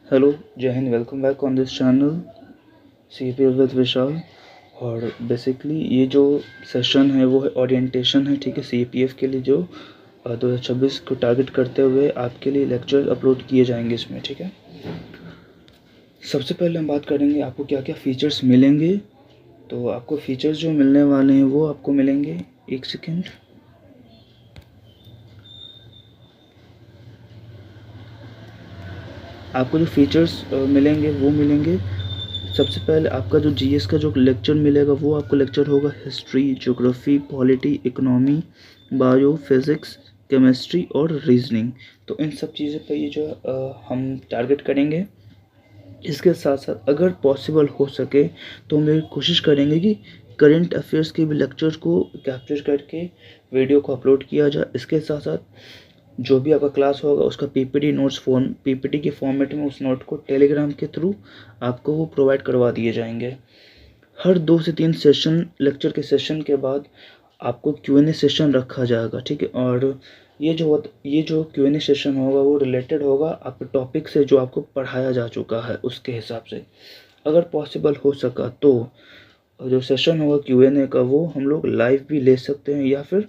Hello, जय हिंद। Welcome back on this channel CPL with Vishal. और बेसिकली ये जो सेशन है वो है ओरिएंटेशन है, ठीक है। CPF के लिए जो 2026 को टारगेट करते हुए आपके लिए लेक्चर अपलोड किए जाएंगे इसमें, ठीक है। सबसे पहले हम बात करेंगे आपको क्या क्या फ़ीचर्स मिलेंगे। तो आपको फ़ीचर्स जो मिलने वाले हैं वो आपको मिलेंगे, एक सेकेंड। आपको जो फीचर्स मिलेंगे वो मिलेंगे, सबसे पहले आपका जो जीएस का जो लेक्चर मिलेगा वो आपको लेक्चर होगा history, geography, polity, economy, bio, physics, chemistry और रीजनिंग। तो इन सब चीज़ों पे ये जो हम टारगेट करेंगे। इसके साथ साथ अगर पॉसिबल हो सके तो हम ये कोशिश करेंगे कि करंट अफेयर्स के भी लेक्चर्स को कैप्चर करके वीडियो को अपलोड किया जाए। इसके साथ साथ जो भी आपका क्लास होगा उसका पीपीटी नोट्स पीपीटी के फॉर्मेट में उस नोट को टेलीग्राम के थ्रू आपको वो प्रोवाइड करवा दिए जाएंगे। हर 2 से 3 सेशन लेक्चर के सेशन के बाद आपको Q&A सेशन रखा जाएगा, ठीक है। और ये जो Q&A सेशन होगा वो रिलेटेड होगा आपके टॉपिक से जो आपको पढ़ाया जा चुका है उसके हिसाब से। अगर पॉसिबल हो सका तो जो सेशन होगा Q&A का वो हम लोग लाइव भी ले सकते हैं या फिर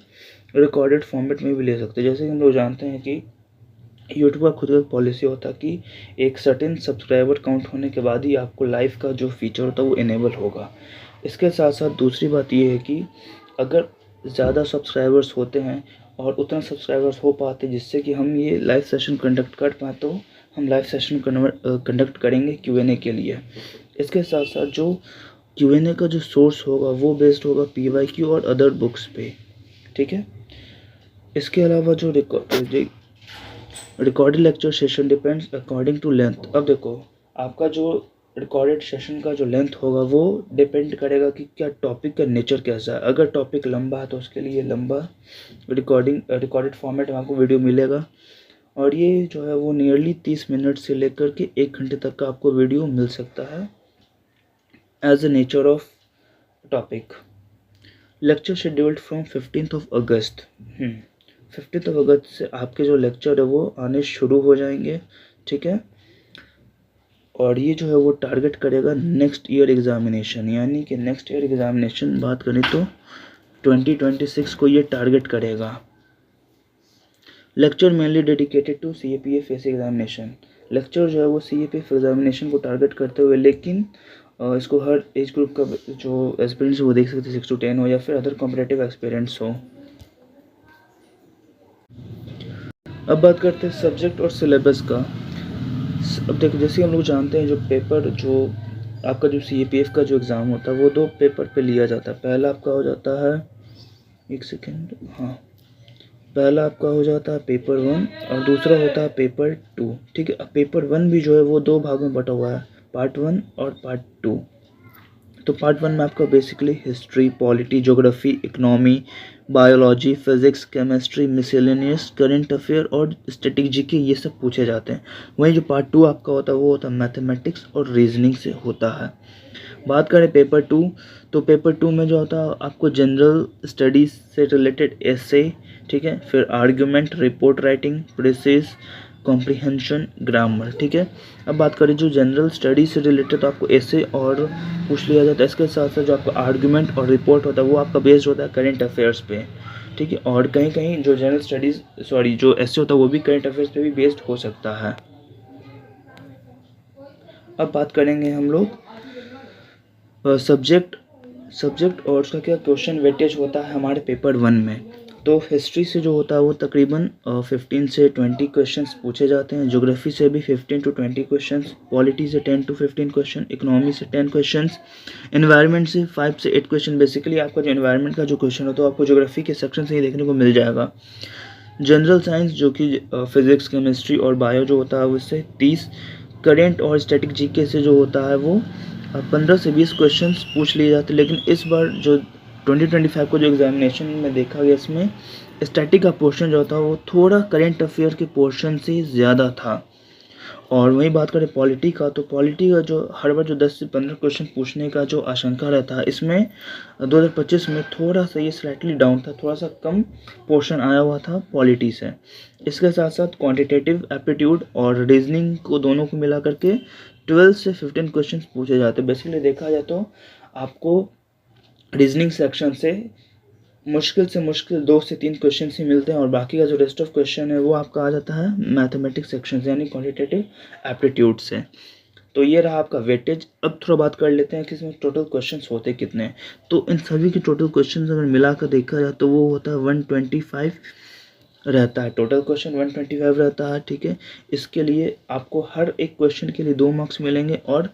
रिकॉर्डेड फॉर्मेट में भी ले सकते हैं। जैसे कि हम लोग जानते हैं कि यूट्यूब का खुद का पॉलिसी होता है कि एक सर्टेन सब्सक्राइबर काउंट होने के बाद ही आपको लाइव का जो फीचर होता है वो इनेबल होगा। इसके साथ साथ दूसरी बात ये है कि अगर ज़्यादा सब्सक्राइबर्स होते हैं और उतना सब्सक्राइबर्स हो पाते जिससे कि हम ये लाइव सेशन कंडक्ट कर पाएँ, तो हम लाइव सेशन कंडक्ट करेंगे Q&A के लिए। इसके साथ साथ जो Q&A का जो सोर्स होगा वो बेस्ड होगा PYQ और अदर बुक्स पे, ठीक है। इसके अलावा जो recorded lecture session depends according to length. अब देखो, आपका जो रिकॉर्डेड सेशन का जो लेंथ होगा वो डिपेंड करेगा कि क्या टॉपिक का नेचर कैसा है। अगर टॉपिक लंबा है तो उसके लिए लंबा रिकॉर्डेड फॉर्मेट में आपको वीडियो मिलेगा। और ये जो है वो नियरली 30 मिनट से लेकर के 1 घंटे तक का आपको वीडियो मिल सकता है as a nature of topic. Lecture scheduled from 15 August. 15 अगस्त से आपके जो लेक्चर है वो आने शुरू हो जाएंगे, ठीक है। और ये जो है वो टारगेट करेगा नेक्स्ट ईयर एग्ज़ामिनेशन, यानी कि नेक्स्ट ईयर एग्ज़ामिनेशन बात करें तो 2026 को ये टारगेट करेगा। Lecture mainly dedicated to CAPF examination. Lecture जो है वो CAPF एग्ज़ामिनेशन को टारगेट करते हुए, लेकिन इसको हर एज ग्रुप का जो एस्पिरेंट्स वो देख सकते हैं, 6 to 10 हो या फिर अदर कॉम्पिटिटिव एक्सपीरियंस हो। अब बात करते हैं सब्जेक्ट और सिलेबस का। अब देखो, जैसे हम लोग जानते हैं जो पेपर जो आपका जो CAPF का जो एग्ज़ाम होता है वो 2 पेपर पे लिया जाता है। पहला आपका हो जाता है, एक सेकेंड, हाँ, पहला आपका हो जाता है पेपर 1 और दूसरा होता है पेपर 2, ठीक है। अब पेपर 1 भी जो है वो 2 भाग में बटा हुआ है, पार्ट 1 और पार्ट 2। तो पार्ट 1 में आपका basically history, polity, geography, economy, biology, physics, chemistry, miscellaneous, current affair और स्टैटिक जीके ये सब पूछे जाते हैं। वहीं जो पार्ट 2 आपका होता है वो होता है मैथमेटिक्स और रीजनिंग से होता है। बात करें पेपर 2, तो पेपर 2 में जो होता है आपको जनरल स्टडीज़ से रिलेटेड एसे, ठीक है, फिर argument, report writing, precious, comprehension, grammar, ठीक है। अब बात करें जो जनरल स्टडी से रिलेटेड तो आपको ऐसे और पूछ लिया जाता है। इसके साथ साथ जो आपका आर्ग्यूमेंट और रिपोर्ट होता है वो आपका बेस्ड होता है करंट अफेयर्स पे, ठीक है। और कहीं कहीं जो जनरल स्टडीज़ जो ऐसे होता है वो भी करंट अफेयर्स पे भी बेस्ड हो सकता है। अब बात करेंगे हम लोग सब्जेक्ट और उसका क्या क्वेश्चन वेटेज होता है हमारे पेपर 1 में। तो हिस्ट्री से जो होता है वो तकरीबन 15 से 20 क्वेश्चंस पूछे जाते हैं। ज्योग्राफी से भी 15 to 20 क्वेश्चंस, पॉलिटी से 10 to 15 क्वेश्चन, इकोनॉमी से 10 क्वेश्चंस, एनवायरनमेंट से 5 से 8 क्वेश्चन। बेसिकली आपका जो एनवायरनमेंट का जो क्वेश्चन होता है आपको ज्योग्राफी के सेक्शन से ही देखने को मिल जाएगा। जनरल साइंस जो कि फिज़िक्स, केमिस्ट्री और बायो जो होता है उससे 30, करेंट और स्टैटिक जीके से जो होता है वो 15 से 20 क्वेश्चंस पूछ लिए जाते हैं। लेकिन इस बार जो 2025 को जो एग्जामिनेशन में देखा गया इसमें स्टैटिक का पोर्शन जो था वो थोड़ा करंट अफेयर के पोर्शन से ज़्यादा था। और वहीं बात करें पॉलिटी का, तो पॉलिटी का जो हर बार जो 10 से 15 क्वेश्चन पूछने का जो आशंका रहता है, इसमें 2025 में थोड़ा सा ये स्लाइटली डाउन था, थोड़ा सा कम पोर्शन आया हुआ था पॉलिटी से। इसके साथ साथ क्वांटिटेटिव एप्टीट्यूड और रीजनिंग को दोनों को मिला करके 12 से 15 क्वेश्चन पूछे जाते हैं। बेसिकली देखा जाए तो आपको रीजनिंग सेक्शन से मुश्किल 2 से 3 क्वेश्चन ही मिलते हैं, और बाकी का जो रेस्ट ऑफ क्वेश्चन है वो आपका आ जाता है मैथमेटिक्स सेक्शन से, यानी क्वांटिटेटिव एप्टीट्यूड से। तो ये रहा आपका वेटेज। अब थोड़ा बात कर लेते हैं कि इसमें टोटल क्वेश्चंस होते कितने हैं। तो इन सभी के टोटल क्वेश्चंस अगर मिलाकर देखा जाए तो वो होता है 125 रहता है, टोटल क्वेश्चन 125 रहता है, ठीक है। इसके लिए आपको हर एक क्वेश्चन के लिए 2 मार्क्स मिलेंगे, और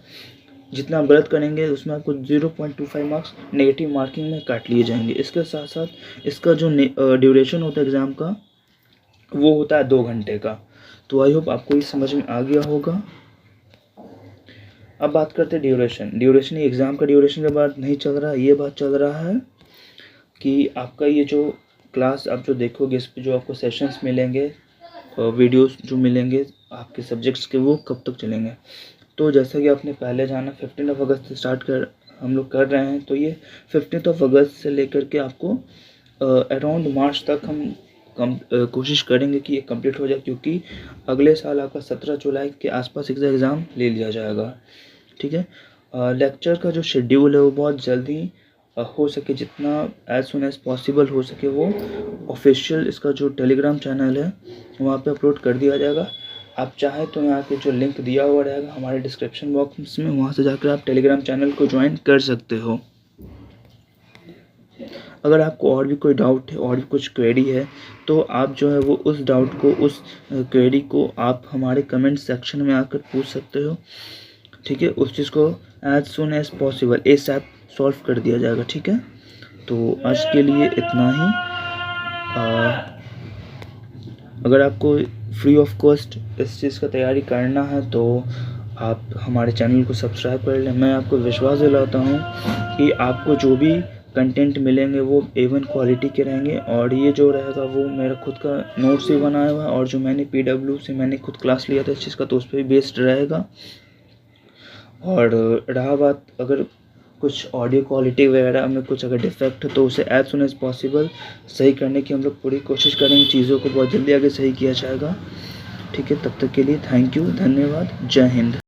जितना आप गलत करेंगे उसमें आपको 0.25 मार्क्स नेगेटिव मार्किंग में काट लिए जाएंगे। इसके साथ साथ इसका जो ड्यूरेशन होता है एग्ज़ाम का वो होता है 2 घंटे का। तो आई होप आपको ये समझ में आ गया होगा। अब बात करते हैं ड्यूरेशन ही एग्ज़ाम का ड्यूरेशन के बाद नहीं चल रहा, ये बात चल रहा है कि आपका ये जो क्लास आप जो देखोगे इस पर जो आपको सेशंस मिलेंगे, वीडियोस जो मिलेंगे आपके सब्जेक्ट्स के, वो कब तक चलेंगे। तो जैसा कि आपने पहले जाना 15 अगस्त से स्टार्ट कर हम लोग कर रहे हैं, तो ये 15 अगस्त से लेकर के आपको अराउंड मार्च तक हम कोशिश करेंगे कि ये कंप्लीट हो जाए, क्योंकि अगले साल आपका 17 जुलाई के आसपास एग्ज़ाम ले लिया जाएगा, ठीक है। लेक्चर का जो शेड्यूल है वो बहुत जल्दी हो सके, जितना एज सुन एज पॉसिबल हो सके, वो ऑफिशियल इसका जो टेलीग्राम चैनल है वहाँ पे अपलोड कर दिया जाएगा। आप चाहें तो यहाँ पे जो लिंक दिया हुआ रहेगा हमारे डिस्क्रिप्शन बॉक्स में, वहाँ से जाकर आप टेलीग्राम चैनल को ज्वाइन कर सकते हो। अगर आपको और भी कोई डाउट है और भी कुछ क्वेरी है, तो आप जो है वो उस डाउट को, उस क्वेरी को आप हमारे कमेंट सेक्शन में आकर पूछ सकते हो, ठीक है। उस चीज़ को as soon as possible ASAP solve कर दिया जाएगा, ठीक है। तो आज के लिए इतना ही। अगर आपको फ्री ऑफ कॉस्ट इस चीज़ का तैयारी करना है तो आप हमारे चैनल को सब्सक्राइब कर लें। मैं आपको विश्वास दिलाता हूँ कि आपको जो भी कंटेंट मिलेंगे वो A1 क्वालिटी के रहेंगे, और ये जो रहेगा वो मेरा खुद का नोट्स भी बनाया हुआ है, और जो मैंने PW से मैंने खुद क्लास लिया था इस चीज़ का, तो उस पर भी बेस्ड रहेगा। और रहा बात अगर कुछ ऑडियो क्वालिटी वगैरह में कुछ अगर डिफेक्ट है तो उसे एज सुन एज पॉसिबल सही करने की हम लोग पूरी कोशिश करेंगे, चीज़ों को बहुत जल्दी आगे सही किया जाएगा, ठीक है। तब तक के लिए थैंक यू, धन्यवाद, जय हिंद।